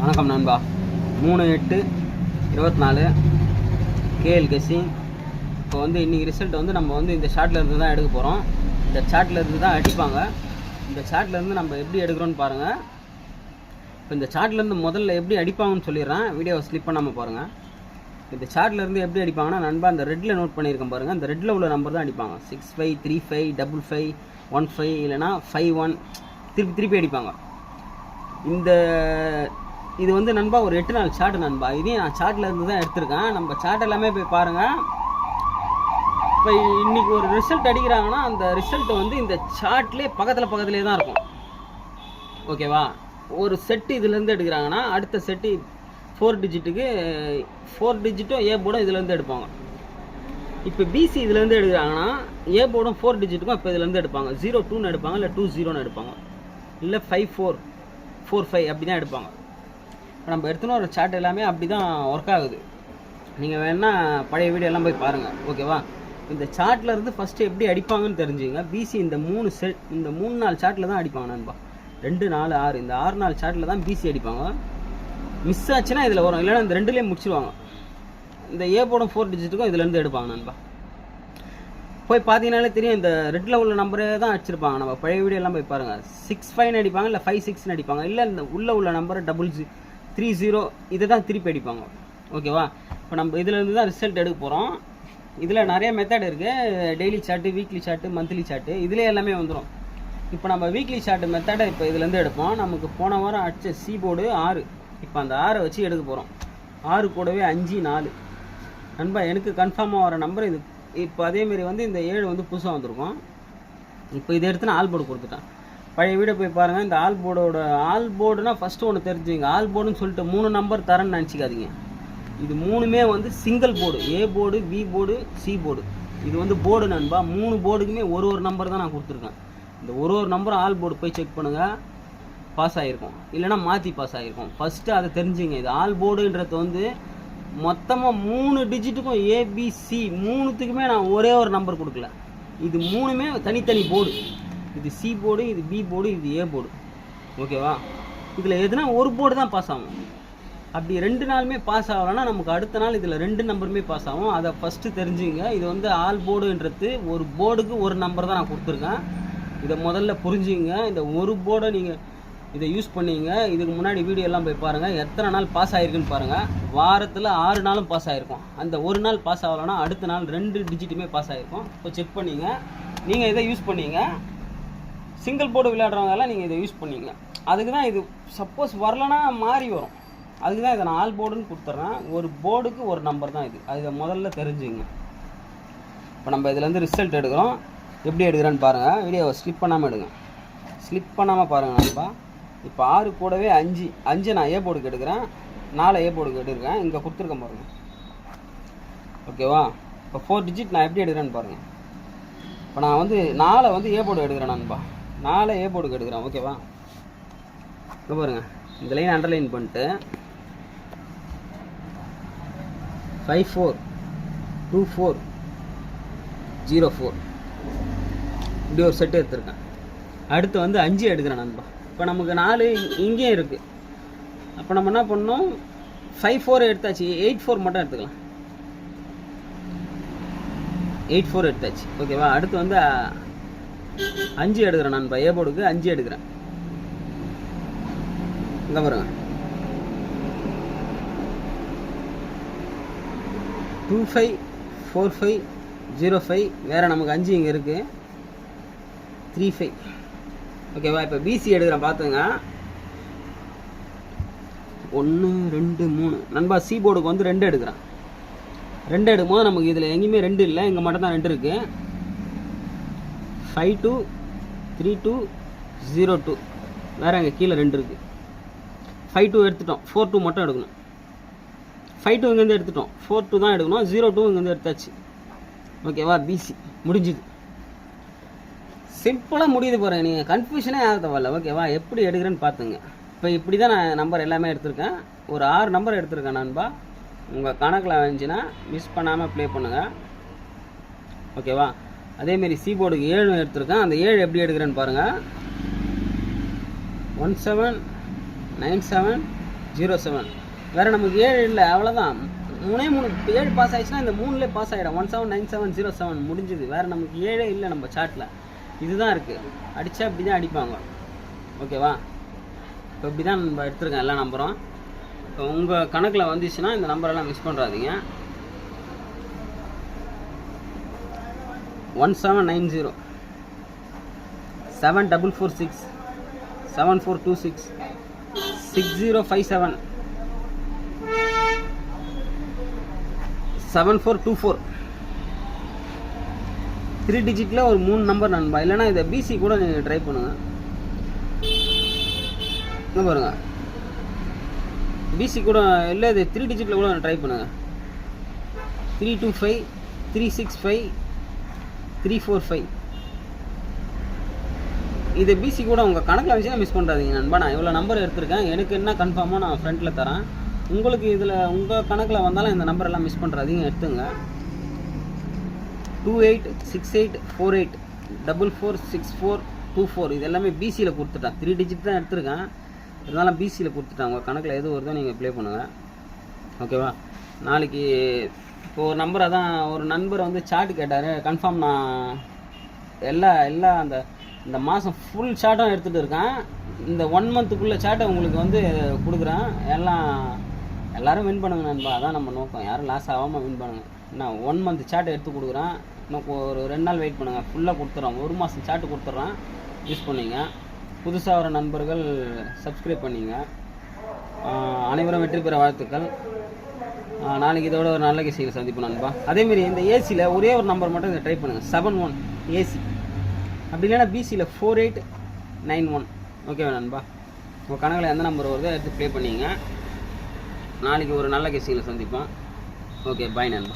வணக்கம் நண்பா. 3/8/24 KL guessing. இப்போ இன்றைக்கி ரிசல்ட் நம்ம இந்த ஷார்ட்டில் இருந்து தான் எடுக்க போகிறோம். இந்த சார்ட்டில் இருந்து தான் அடிப்பாங்க. இந்த சார்ட்டில் இருந்து நம்ம எப்படி எடுக்கிறோன்னு பாருங்கள். இப்போ இந்த சார்ட்லேருந்து முதல்ல எப்படி அடிப்பாங்கன்னு சொல்லிடுறேன், வீடியோவை ஸ்லிப் பண்ணாமல் பாருங்கள். இந்த சார்ட்டில் இருந்து எப்படி அடிப்பாங்கன்னா நண்பா, அந்த ரெட்டில் நோட் பண்ணியிருக்கேன் பாருங்கள். அந்த ரெட்டில் உள்ள நம்பர் தான் அடிப்பாங்க. 65 35 55 15 இல்லைனா 51 திருப்பி அடிப்பாங்க. இது நண்பா ஒரு 8 நாள் சார்ட் நண்பா. இதையும் நான் சார்ட்டில் இருந்து தான் எடுத்திருக்கேன். நம்ம சார்ட் எல்லாமே போய் பாருங்கள். இப்போ இன்றைக்கி ஒரு ரிசல்ட் அடிக்கிறாங்கன்னா அந்த ரிசல்ட் இந்த சார்ட்லேயே பக்கத்துலேயே தான் இருக்கும். ஓகேவா? ஒரு செட்டு இதுலேருந்து எடுக்கிறாங்கன்னா அடுத்த செட்டு 4 டிஜிட்டுக்கு 4 டிஜிட்டும் ஏ போர்டும் இதுலேருந்து எடுப்பாங்க. இப்போ பிசி இதுலேருந்து எடுக்கிறாங்கன்னா ஏ போர்டும் 4 டிஜிட்டுக்கும் இப்போ இதுலேருந்து எடுப்பாங்க. 02ன்னு எடுப்பாங்க, இல்லை 20ன்னு எடுப்பாங்க, இல்லை 5445 அப்படி தான் எடுப்பாங்க. இப்போ நம்ம எடுத்துன்னு ஒரு சார்ட் எல்லாமே அப்படி தான் ஒர்க் ஆகுது. நீங்கள் வேணால் பழைய வீடியோ எல்லாம் போய் பாருங்கள். ஓகேவா? இந்த சார்ட்டில் இருந்து ஃபஸ்ட்டு எப்படி அடிப்பாங்கன்னு தெரிஞ்சுங்க. பிசி இந்த 3 நாள் சார்ட்டில் தான் அடிப்பாங்க நண்பா. 2 4 6 இந்த 6 நாள் சார்ட்டில் தான் பிசி அடிப்பாங்க. மிஸ் ஆச்சுன்னா இதில் வரும், இல்லைன்னா இந்த 2லேயே முடிச்சிருவாங்க. இந்த ஏ போர்டும் 4 டிஜிட்டுக்கும் இதுலேருந்து எடுப்பாங்க நண்பா. போய் பார்த்தீங்கன்னாலே தெரியும், இந்த ரெட்டில் உள்ள நம்பரே தான் அடிச்சிருப்பாங்க. நம்ம பழைய வீடியோ எல்லாம் போய் பாருங்கள். 65 அடிப்பாங்க, இல்லை 56 அடிப்பாங்க, இல்லை இந்த உள்ள நம்பரை 0030 இதை தான் திருப்பி அடிப்பாங்க. ஓகேவா? இப்போ நம்ம இதிலேருந்து தான் ரிசல்ட் எடுக்க போகிறோம். இதில் நிறைய மெத்தட் இருக்குது. Daily chart, weekly chart, monthly chart, இதிலே எல்லாமே வந்துடும். இப்போ நம்ம வீக்லி சார்ட்டு மெத்தடை இப்போ இதுலேருந்து எடுப்போம். நமக்கு போன வாரம் அடித்த சி போர்டு 6. இப்போ அந்த 6 வச்சு எடுக்க போகிறோம். 6 கூடவே 5 4 நண்பா. எனக்கு கன்ஃபார்மாக வர நம்பர் இது. இப்போ அதேமாரி இந்த 7 புதுசாக வந்திருக்கும். இப்போ இதை எடுத்து நான் ஆல் போர்டு கொடுத்துட்டேன். பழைய வீடியோ போய் பாருங்கள். இந்த ஆல் போர்டுனா ஃபஸ்ட்டு ஒன்று தெரிஞ்சுங்க. ஆல் போர்டுன்னு சொல்லிட்டு 3 நம்பர் தரேன்னு நினச்சிக்காதீங்க. இது 3மே single board. A board, B board, C board. இது போர்டு நண்பா. 3 போர்டுக்குமே ஒரு நம்பர் தான் நான் கொடுத்துருக்கேன். இந்த ஒரு நம்பரும் ஆல் போர்டு போய் செக் பண்ணுங்கள், பாஸ் ஆகிருக்கும், இல்லைனா மாற்றி பாஸ் ஆகிருக்கும். ஃபஸ்ட்டு அதை தெரிஞ்சுங்க. இது ஆல் போர்டுன்றது மொத்தமாக 3 டிஜிட்டுக்கும் ஏபிசி 3த்துக்குமே நான் ஒரே நம்பர் கொடுக்கல. இது 3மே தனித்தனி போர்டு. இது சி போர்டு, இது பி போர்டு, இது ஏ போர்டு. ஓகேவா? இதில் எதுனா ஒரு போர்டு தான் பாஸ் ஆகும். அப்படி 2 நாளுமே பாஸ் ஆகலைன்னா நமக்கு அடுத்த நாள் இதில் 2 நம்பருமே பாஸ் ஆகும். அதை ஃபஸ்ட்டு தெரிஞ்சுங்க. இது ஆல் போர்டுன்றது ஒரு போர்டுக்கு ஒரு நம்பர் தான் நான் கொடுத்துருக்கேன். இதை முதல்ல புரிஞ்சுங்க. இந்த ஒரு போர்டை நீங்கள் இதை யூஸ் பண்ணிங்க. இதுக்கு முன்னாடி வீடியோ எல்லாம் போய் பாருங்கள். எத்தனை நாள் பாஸ் ஆகிருக்குன்னு பாருங்கள். வாரத்தில் 6 நாளும் பாஸ் ஆகிருக்கும். அந்த ஒரு நாள் பாஸ் ஆகலைன்னா அடுத்த நாள் 2 டிஜிட்டுமே பாஸ் ஆகிருக்கும். இப்போ செக் பண்ணிங்க. நீங்கள் இதை யூஸ் பண்ணிங்க. சிங்கிள் போர்டு விளையாடுறவங்கெல்லாம் நீங்கள் இதை யூஸ் பண்ணிங்க. அதுக்கு தான் இது சப்போஸ் வரலன்னா மாறி வரும். அதுக்கு தான் இதை நான் ஆல் போர்டுன்னு கொடுத்துட்றேன். ஒரு போர்டுக்கு ஒரு நம்பர் தான் இது. அதை முதல்ல தெரிஞ்சுங்க. இப்போ நம்ம இதுலேருந்து ரிசல்ட் எடுக்கிறோம். எப்படி எடுக்கிறேன்னு பாருங்கள். வீடியோவை ஸ்லிப் பண்ணாமல் எடுங்க. ஸ்லிப் பண்ணாமல் பாருங்கள் நண்பா. இப்போ 6 கூடவே 5 நான் ஏ போர்டுக்கு எடுக்கிறேன். 4 ஏ போர்டுக்கு எடுக்கிறேன். இங்கே கொடுத்துருக்கேன் பாருங்கள். ஓகேவா? இப்போ 4 டிஜிட் நான் எப்படி எடுக்கிறேன்னு பாருங்கள். இப்போ நான் 4 ஏ போர்டு எடுக்கிறேன் நண்பா. 4 ஏ போர்டுக்கு எடுக்கிறேன். ஓகேவா? இப்போ பாருங்கள், இந்த லைன் அண்டர்லைன் பண்ணிட்டு 542404 இப்படி ஒரு செட்டு எடுத்துருக்கேன். அடுத்து 5 எடுக்கிறேன் நண்பா. இப்போ நமக்கு 4 இங்கேயும் இருக்குது. அப்போ நம்ம என்ன பண்ணோம், 54 எடுத்தாச்சு. 84 மட்டும் எடுத்துக்கலாம். 84 எடுத்தாச்சு. ஓகேவா? அடுத்து 5 எடுக்கிறேன் நண்பா. ஏ போர்டுக்கு 5 எடுக்கிறேன். இங்கே பாருங்க, 254505 வேறு நமக்கு 5 இங்கே இருக்குது. 35. ஓகேவா? இப்போ பிசி எடுக்கிறேன். பார்த்துங்க, 1 2 3 நண்பா. சி போர்டுக்கு 2 எடுக்கிறேன். 2 எடுக்கும்போது நமக்கு இதில் எங்கேயுமே 2 இல்லை, இங்கே மட்டும் தான் 2 இருக்குது. 523202 வேறு எங்கள் கீழே 2 இருக்குது. 52 எடுத்துட்டோம். 42 மட்டும் எடுக்கணும். 52 இங்கேருந்து எடுத்துட்டோம். 42 தான் எடுக்கணும். 02 இங்கேருந்து எடுத்தாச்சு. ஓகேவா? பிசி முடிஞ்சுது. சிம்பிளாக முடியுது பாருங்கள். நீங்கள் கன்ஃபியூஷனே ஆக தேவையில்ல. ஓகேவா? எப்படி எடுக்கிறேன்னு பார்த்துங்க. இப்போ இப்படி தான் நான் நம்பர் எல்லாமே எடுத்திருக்கேன். ஒரு 6 நம்பர் எடுத்திருக்கேன் நண்பா. உங்கள் கணக்கில் வந்துச்சுன்னா மிஸ் பண்ணாமல் ப்ளே பண்ணுங்கள். ஓகேவா? அதேமாரி சி போர்டுக்கு 7 எடுத்திருக்கேன். அந்த 7 எப்படி எடுக்கிறேன்னு பாருங்கள். 1797 07. வேறு நமக்கு 7 இல்லை, அவ்வளோதான். 3 7 பாஸ் ஆகிடுச்சுன்னா இந்த 3லே பாஸ் ஆகிடும். 179707 முடிஞ்சுது. வேறு நமக்கு 7 இல்லை நம்ம சார்ட்டில். இதுதான் இருக்குது. அடித்தா இப்படி தான் அடிப்பாங்க. ஓகேவா? இப்போ இப்படி தான் நம்ம எடுத்துருக்கேன் எல்லா நம்பரும். இப்போ உங்கள் கணக்கில் வந்துச்சுன்னா இந்த நம்பரெல்லாம் மிஸ் பண்ணுறாதீங்க. 1790 7446 7426 6057 7424 3 டிஜிட்டில் ஒரு 3 நம்பர் நண்பா. இல்லைனா இதை பிசி கூட நீங்கள் ட்ரை பண்ணுங்கள். என்ன பாருங்கள், பிசி கூட இல்லை, இது 3 டிஜிட்டில் கூட ட்ரை பண்ணுங்கள். 325 365 345. இது பிசி கூட உங்கள் கணக்கில் வச்சுன்னா மிஸ் பண்ணுறாதீங்க நண்பா. நான் இவ்வளோ நம்பர் எடுத்திருக்கேன். எனக்கு என்ன கன்ஃபார்மாக நான் ஃப்ரண்ட்டில் தரேன். உங்களுக்கு இதில் உங்கள் கணக்கில் வந்தாலும் இந்த நம்பரெல்லாம் மிஸ் பண்ணுறாதீங்க, எடுத்துங்க. 286848 446424 இது எல்லாமே பிசியில் கொடுத்துட்டேன். 3 டிஜிட் தான் எடுத்திருக்கேன், இருந்தாலும் பிசியில் கொடுத்துட்டேன். உங்கள் கணக்கில் எது வருதோ நீங்கள் ப்ளே பண்ணுங்கள். ஓகேவா? நாளைக்கு இப்போ ஒரு நம்பரை தான் ஒரு நண்பர் வந்து சார்ட் கேட்டார். கன்ஃபார்ம் நான் எல்லா இந்த மாதம் ஃபுல் சார்ட்டும் எடுத்துகிட்டு இருக்கேன். இந்த 1 மந்த்துக்குள்ளே சார்ட்டை உங்களுக்கு வந்து கொடுக்குறேன். எல்லோரும் வின் பண்ணுங்க நண்பா. அதான் நம்ம நோக்கம். யாரும் லாஸ் ஆகாமல் வின் பண்ணுங்கள். நான் 1 மந்த் சார்ட்டை எடுத்து கொடுக்குறேன். இன்னும் ஒரு 2 நாள் வெயிட் பண்ணுங்கள். ஃபுல்லாக கொடுத்துட்றோம். 1 மாதம் சார்ட்டு கொடுத்துட்றேன். யூஸ் பண்ணிங்க. புதுசாக வர நண்பர்கள் சப்ஸ்கிரைப் பண்ணிங்க. அனைவரும் வெற்றி பெற வாழ்த்துக்கள். நாளைக்கு இதோட ஒரு நல்ல கேசியில் சந்திப்போம் நண்பா. அதேமாரி இந்த ஏசியில் ஒரே ஒரு நம்பர் மட்டும் இதை ட்ரை பண்ணுங்கள். 71 ஏசி. அப்படி இல்லைன்னா பிசியில் 4891. ஓகேவா நண்பா? உங்கள் கணக்கில் எந்த நம்பர் வருதோ எடுத்து ப்ளே பண்ணிங்க. நாளைக்கு ஒரு நல்ல கேசியில் சந்திப்போம். ஓகே, பாய் நண்பா.